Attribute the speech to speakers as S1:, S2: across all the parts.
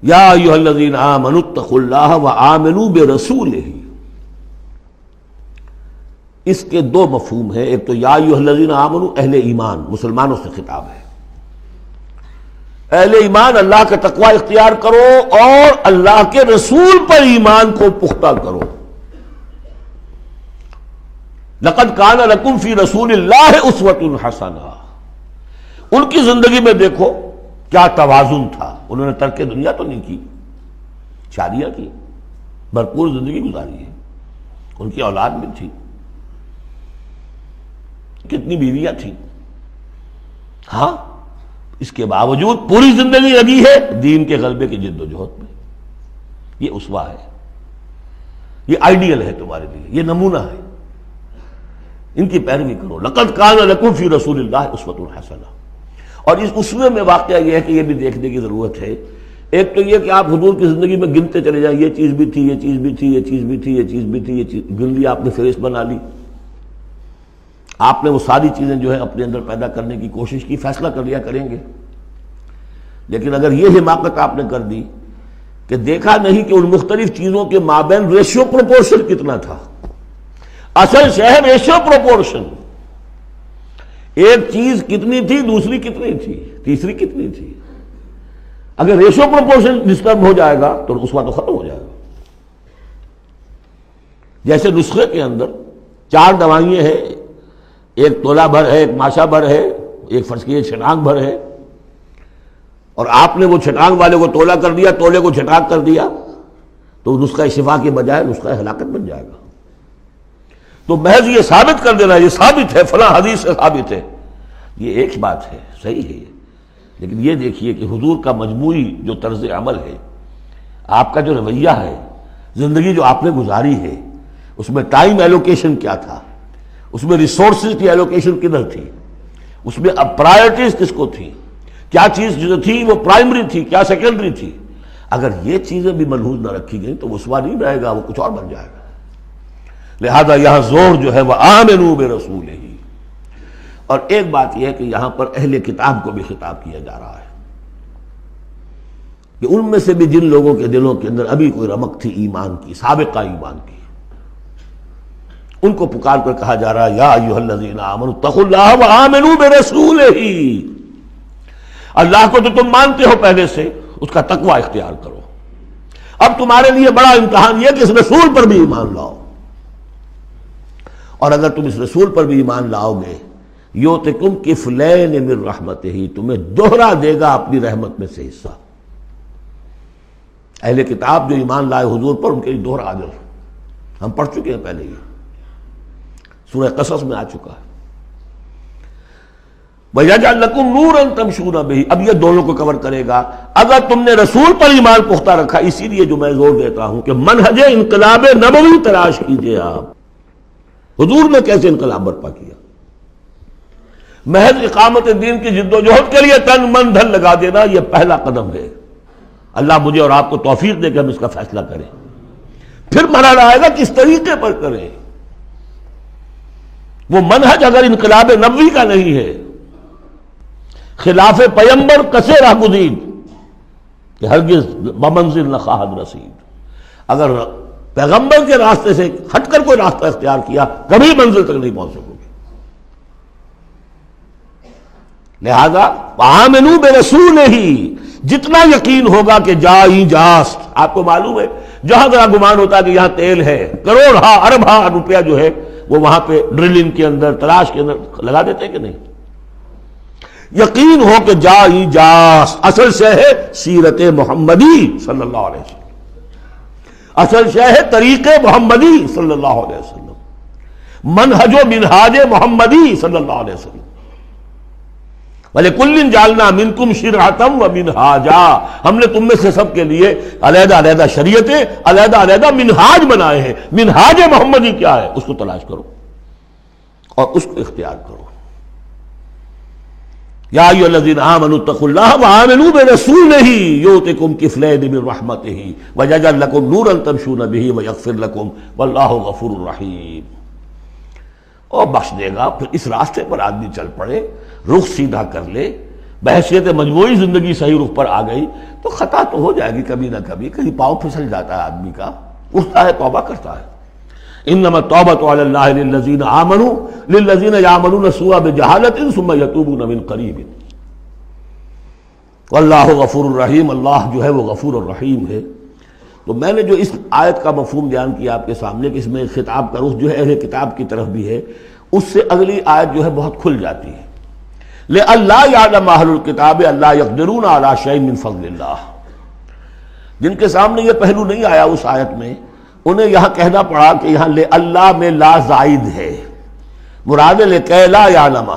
S1: یا ایھا الذین آمنوا اتقوا اللہ وآمنوا برسولہ، اس کے دو مفہوم ہیں. ایک تو یا ایھا الذین آمنوا اہل ایمان، مسلمانوں سے خطاب ہے. اہل ایمان اللہ کا تقوی اختیار کرو اور اللہ کے رسول پر ایمان کو پختہ کرو. لقد کان لکم فی رسول اللہ اسوۃ حسنہ. ان کی زندگی میں دیکھو کیا توازن تھا. انہوں نے ترک دنیا تو نہیں کی، شادیاں کی، بھرپور زندگی گزاری ہے، ان کی اولاد بھی تھی، کتنی بیویاں تھیں. ہاں اس کے باوجود پوری زندگی لگی ہے دین کے غلبے کی جد و جہد میں. یہ اسوہ ہے، یہ آئیڈیل ہے تمہارے لیے، یہ نمونہ ہے، ان کی پیروی کرو. لقد کان لکم فی رسول اللہ اسوۃ حسنہ. اور اس اسوے میں واقعہ یہ ہے کہ یہ بھی دیکھنے کی ضرورت ہے. ایک تو یہ کہ آپ حضور کی زندگی میں گنتے چلے جائیں، یہ چیز بھی تھی، یہ چیز بھی تھی، یہ چیز بھی تھی، یہ چیز بھی تھی، یہ چیز گن لی آپ نے، فہرست بنا لی. آپ نے وہ ساری چیزیں جو ہے اپنے اندر پیدا کرنے کی کوشش کی، فیصلہ کر لیا کریں گے. لیکن اگر یہ حماقت آپ نے کر دی کہ دیکھا نہیں کہ ان مختلف چیزوں کے مابین ریشیو پروپورشن کتنا تھا. اصل شے ہے ریشیو پروپورشن. ایک چیز کتنی تھی، دوسری کتنی تھی، تیسری کتنی تھی. اگر ریشیو پروپورشن ڈسٹرب ہو جائے گا تو اس وقت ختم ہو جائے گا. جیسے نسخے کے اندر 4 دوائیں ہیں، ایک تولہ بھر ہے، ایک ماشا بھر ہے، ایک فرض کیجیے چھٹانک بھر ہے، اور آپ نے وہ چھٹانک والے کو تولہ کر دیا، تولے کو چھٹانک کر دیا، تو نسخہ شفا کے بجائے نسخہ ہلاکت بن جائے گا. تو محض یہ ثابت کر دینا یہ ثابت ہے، فلاں حدیث سے ثابت ہے، یہ ایک بات ہے، صحیح ہے. لیکن یہ دیکھیے کہ حضور کا مجموعی جو طرز عمل ہے، آپ کا جو رویہ ہے، زندگی جو آپ نے گزاری ہے، اس میں ٹائم ایلوکیشن کیا تھا، اس میں ریسورسز کی ایلوکیشن کدھر تھی، اس میں اب پرائرٹیز کس کو تھی، کیا چیز جو تھی وہ پرائمری تھی، کیا سیکنڈری تھی. اگر یہ چیزیں بھی ملحوظ نہ رکھی گئیں تو اسوہ نہیں رہے گا، وہ کچھ اور بن جائے گا. لہذا یہاں زور جو ہے وہ آمنوا برسولہ. اور ایک بات یہ ہے کہ یہاں پر اہل کتاب کو بھی خطاب کیا جا رہا ہے کہ ان میں سے بھی جن لوگوں کے دلوں کے اندر ابھی کوئی رمق تھی ایمان کی، سابقہ ایمان کی، ان کو پکار کر کہا جا رہا ہے یا ایھا الذین آمنوا اتقوا اللہ وآمنوا برسولہ. اللہ کو تو تم مانتے ہو پہلے سے، اس کا تقوی اختیار کرو. اب تمہارے لیے بڑا امتحان یہ کہ اس رسول پر بھی ایمان لاؤ. اور اگر تم اس رسول پر بھی ایمان لاؤ گے، یؤتکم کفلین من رحمتہ، تمہیں دوہرا دے گا اپنی رحمت میں سے حصہ. اہل کتاب جو ایمان لائے حضور پر، ان کے لیے دوہرا اجر ہم پڑھ چکے ہیں پہلے، یہ سورہ قصص میں آ چکا ہے. وَيَجْعَلْ لَكُمْ نُورًا تَمْشُونَ بِهِ. اب یہ دونوں کو کور کرے گا. اگر تم نے رسول پر ایمان پختہ رکھا، اسی لیے جو میں زور دیتا ہوں کہ منہج انقلاب نبوی تلاش کیجئے. آپ حضور نے کیسے انقلاب برپا کیا؟ محض اقامت دین کی جد و جہد کے لیے تن من دھن لگا دینا، یہ پہلا قدم ہے. اللہ مجھے اور آپ کو توفیق دے کہ ہم اس کا فیصلہ کریں. پھر مرحلہ آئے گا کس طریقے پر کریں. وہ منہج اگر انقلاب نبوی کا نہیں ہے، خلاف پیمبر کسے راہ گزید کہ ہرگز بمنزل نہ خواہد رسید. اگر پیغمبر کے راستے سے ہٹ کر کوئی راستہ اختیار کیا، کبھی منزل تک نہیں پہنچ سکو گے. لہذا آمنوا برسولہ، جتنا یقین ہوگا کہ جائی جاست. آپ کو معلوم ہے جہاں ذرا گمان ہوتا ہے کہ یہاں تیل ہے، کروڑ ہاں ارب ہاں روپیہ جو ہے وہ وہاں پہ ڈرلنگ کے اندر، تلاش کے اندر لگا دیتے ہیں کہ نہیں. یقین ہو کہ جائی جاست. اصل شے ہے سیرت محمدی صلی اللہ علیہ وسلم، اصل شے ہے طریق محمدی صلی اللہ علیہ وسلم، منہج و منہاج محمدی صلی اللہ علیہ وسلم. وَلِكُلٍّ جَعَلْنَا مِنْكُمْ شِرْعَةً وَمِنْهَاجًا. ہم نے تم میں سے سب کے لیے علیحدہ علیحدہ شریعتیں، علیحدہ علیحدہ منہاج بنائے ہیں. منہاج محمدی کیا ہے، اس کو تلاش کرو اور اس کو اختیار کرو. یا ایھا الذین آمنوا اتقوا اللہ وآمنوا برسولہ یؤتکم کفلین من رحمتہ ویجعل لکم نورا تمشون بہ ویغفر لکم واللہ غفور رحیم. اور بخش دے گا. پھر اس راستے پر آدمی چل پڑے، رخ سیدھا کر لے بحیثیت مجموعی زندگی صحیح رخ پر آ گئی تو خطا تو ہو جائے گی کبھی نہ کبھی، کہیں پاؤں پھسل جاتا ہے آدمی کا، اٹھتا ہے توبہ کرتا ہے۔ انما التوبۃ علی اللہ للذین آمنوا للذین یعملون السوء بجہالۃ ثم یتوبون من قریب واللہ غفور الرحیم، اللہ جو ہے وہ غفور الرحیم ہے۔ تو میں نے جو اس آیت کا مفہوم بیان کیا آپ کے سامنے کہ اس میں خطاب کا رخ جو ہے اہل کتاب کی طرف بھی ہے، اس سے اگلی آیت جو ہے بہت کھل جاتی ہے۔ لئلا یعلم اہل الکتاب الا یقدرون علی شیء من فضل اللہ، جن کے سامنے یہ پہلو نہیں آیا اس آیت میں، انہیں یہاں کہنا پڑا کہ یہاں اللہ میں لا زائد ہے، مراد لکے لا یعلم۔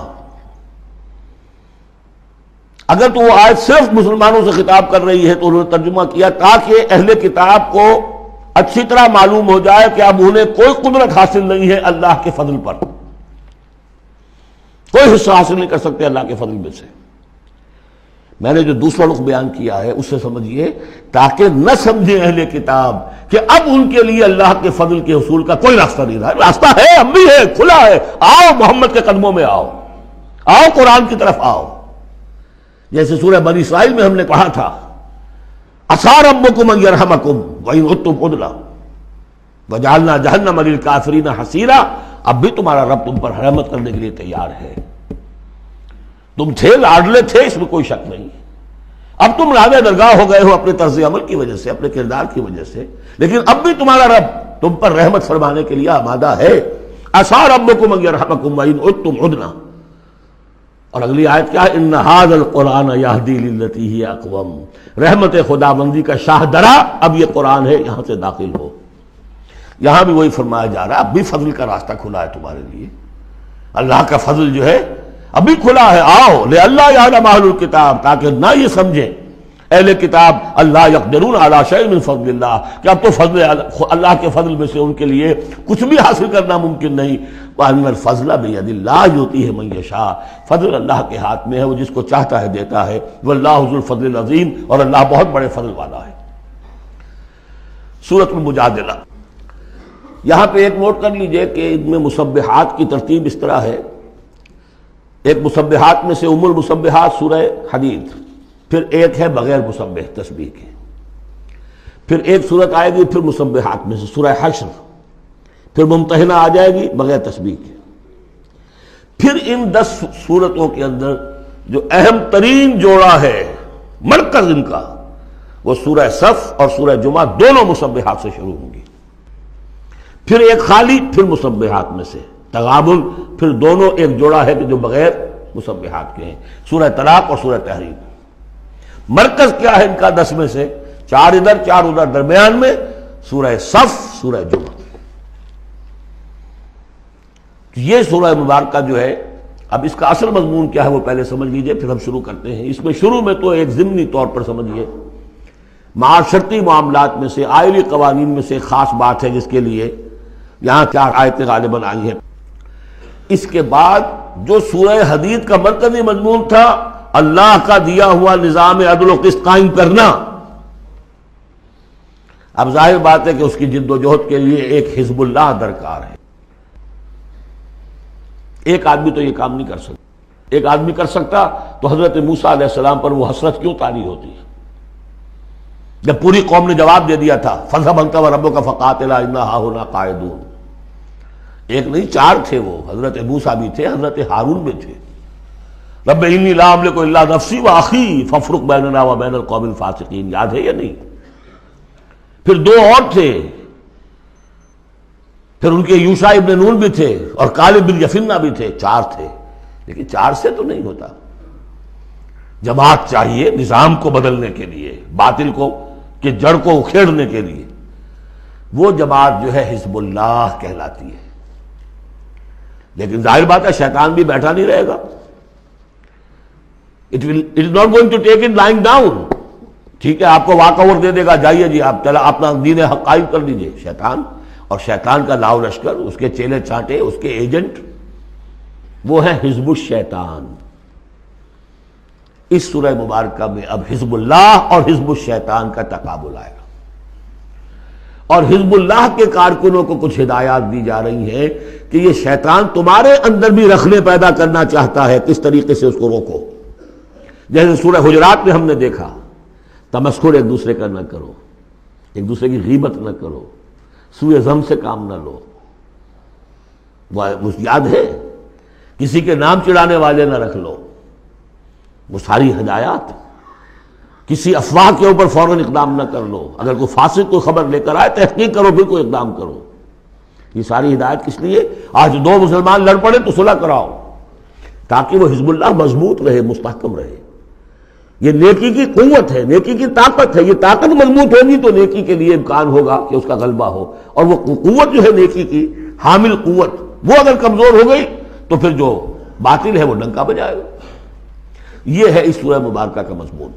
S1: اگر تو وہ آیت صرف مسلمانوں سے خطاب کر رہی ہے تو انہوں نے ترجمہ کیا تاکہ اہل کتاب کو اچھی طرح معلوم ہو جائے کہ اب انہیں کوئی قدرت حاصل نہیں ہے اللہ کے فضل پر، کوئی حصہ حاصل نہیں کر سکتے اللہ کے فضل میں سے۔ میں نے جو دوسرا رخ بیان کیا ہے اس سے سمجھیے تاکہ نہ سمجھے اہل کتاب کہ اب ان کے لیے اللہ کے فضل کے حصول کا کوئی راستہ نہیں رہا، راستہ ہے، اب بھی ہے، کھلا ہے، آؤ محمد کے قدموں میں آؤ، آؤ قرآن کی طرف آؤ۔ جیسے سورہ بنی اسرائیل میں ہم نے پڑھا تھا عسیٰ ربکم ان یرحمکم وان عدتم عدلا وجعلنا جہنم للکافرین حصیرا، اب بھی تمہارا رب تم پر رحمت کرنے کے لیے تیار ہے۔ تم تھے لاڈلے تھے، اس میں کوئی شک نہیں، اب تم راضِ درگاہ ہو گئے ہو اپنے طرز عمل کی وجہ سے، اپنے کردار کی وجہ سے، لیکن اب بھی تمہارا رب تم پر رحمت فرمانے کے لیے آمادہ ہے۔ عسیٰ ربکم ان یرحمکم وان عدتم عدلا، اور اگلی آیت کیا ہے؟ ان ھذا القرآن یہدی للتی ہی اقوم، رحمت خداوندی کا شاہ درا اب یہ قرآن ہے، یہاں سے داخل ہو۔ یہاں بھی وہی فرمایا جا رہا ہے اب بھی فضل کا راستہ کھلا ہے تمہارے لیے، اللہ کا فضل جو ہے ابھی کھلا ہے، آؤ لئلا یعلم اہل الکتاب، تاکہ نہ یہ سمجھیں اہل کتاب اللہ یقدرون علی شیء من فضل اللہ، کہ اب تو فضل اللہ کے فضل میں سے ان کے لیے کچھ بھی حاصل کرنا ممکن نہیں۔ وَأَنَّ الْفَضْلَ بِيَدِ اللَّهِ يُؤْتِيهِ مَن يَشَاءُ، فضل اللہ کے ہاتھ میں ہے، وہ جس کو چاہتا ہے دیتا ہے، وَاللَّهُ ذُو الْفَضْلِ الْعَظِيمِ، اور اللہ بہت بڑے فضل والا ہے۔ سورۃ المجادلہ، یہاں پہ ایک نوٹ کر لیجئے کہ ان میں مسبحات کی ترتیب اس طرح ہے، ایک مسبحات میں سے ام المسبحات سورہ حدید، پھر ایک ہے بغیر مسبح تسبیح کے، پھر ایک صورت آئے گی پھر مسبحات میں سے سورہ حشر، پھر ممتحنہ آ جائے گی بغیر تسبیح کے، پھر ان 10 صورتوں کے اندر جو اہم ترین جوڑا ہے مرکز ان کا وہ سورہ صف اور سورہ جمعہ دونوں مسبحات سے شروع ہوں گی، پھر ایک خالی پھر مسبحات میں سے تغابن، پھر دونوں ایک جوڑا ہے کہ جو بغیر مسبحات کے ہیں، سورہ طلاق اور سورہ تحریم۔ مرکز کیا ہے ان کا 10 میں سے؟ 4 ادھر 4 ادھر، درمیان میں سورہ صف سورہ جمعہ۔ یہ سورہ مبارکہ جو ہے، اب اس کا اصل مضمون کیا ہے وہ پہلے سمجھ لیجئے پھر ہم شروع کرتے ہیں۔ اس میں شروع میں تو ایک ضمنی طور پر سمجھیے معاشرتی معاملات میں سے، آئلی قوانین میں سے خاص بات ہے جس کے لیے یہاں 4 آیتیں غالباً آئی ہیں۔ اس کے بعد جو سورہ حدید کا مرکزی مضمون تھا اللہ کا دیا ہوا نظام عدل و قسط قائم کرنا، اب ظاہر بات ہے کہ اس کی جد و جہد کے لیے ایک حزب اللہ درکار ہے۔ ایک آدمی تو یہ کام نہیں کر سکتا، ایک آدمی کر سکتا تو حضرت موسیٰ علیہ السلام پر وہ حسرت کیوں طاری ہوتی ہے جب پوری قوم نے جواب دے دیا تھا فَاذْهَبْ أَنْتَ وَرَبُّكَ فَقَاتِلَا إِنَّا هَاهُنَا قَاعِدُونَ۔ ایک نہیں 4 تھے، وہ حضرت موسیٰ بھی تھے، حضرت ہارون بھی تھے۔ رب انی لا املک الا نفسی واخی فافرق بیننا وبین القوم الفاسقین، یاد ہے یا نہیں؟ پھر 2 اور تھے، پھر ان کے یوشع ابن نون بھی تھے اور کالب بن یفنہ بھی تھے، 4 تھے، لیکن 4 سے تو نہیں ہوتا، جماعت چاہیے نظام کو بدلنے کے لیے، باطل کو کہ جڑ کو اکھیڑنے کے لیے۔ وہ جماعت جو ہے حزب اللہ کہلاتی ہے، لیکن ظاہر بات ہے شیطان بھی بیٹھا نہیں رہے گا، it is not going to take it lying down۔ ٹھیک ہے آپ کو واک اوور دے دے گا، جائیے جی آپ چلا اپنا دین حق قائم کر دیجئے۔ شیطان اور شیطان کا لاؤ لشکر، اس کے چیلے چانٹے، اس کے ایجنٹ، وہ ہیں حزب الشیطان۔ اس سورہ مبارکہ میں اب حزب اللہ اور حزب الشیطان کا تقابل آئے گا، اور حزب اللہ کے کارکنوں کو کچھ ہدایات دی جا رہی ہیں کہ یہ شیطان تمہارے اندر بھی رخنے پیدا کرنا چاہتا ہے، کس طریقے سے اس کو روکو۔ جیسے سورہ حجرات میں ہم نے دیکھا، تمسخر ایک دوسرے کا نہ کرو، ایک دوسرے کی غیبت نہ کرو، سوء ظن سے کام نہ لو. وہ یاد ہے، کسی کے نام چڑھانے والے نہ رکھ لو. وہ ساری ہدایات. کسی افواہ کے اوپر فوراً اقدام نہ کر لو. اگر کوئی فاسق کوئی خبر لے کر آئے تحقیق کرو پھر کوئی اقدام کرو. یہ ساری ہدایت کس لیے؟ آج دو مسلمان لڑ پڑے تو صلح کراؤ تاکہ وہ حزب اللہ مضبوط رہے، مستحکم رہے. یہ نیکی کی قوت ہے، نیکی کی طاقت ہے. یہ طاقت مضبوط ہوگی تو نیکی کے لیے امکان ہوگا کہ اس کا غلبہ ہو. اور وہ قوت جو ہے نیکی کی حامل قوت، وہ اگر کمزور ہو گئی تو پھر جو باطل ہے وہ ڈنکا بجائے گا. یہ ہے اس سورہ مبارکہ کا مضمون.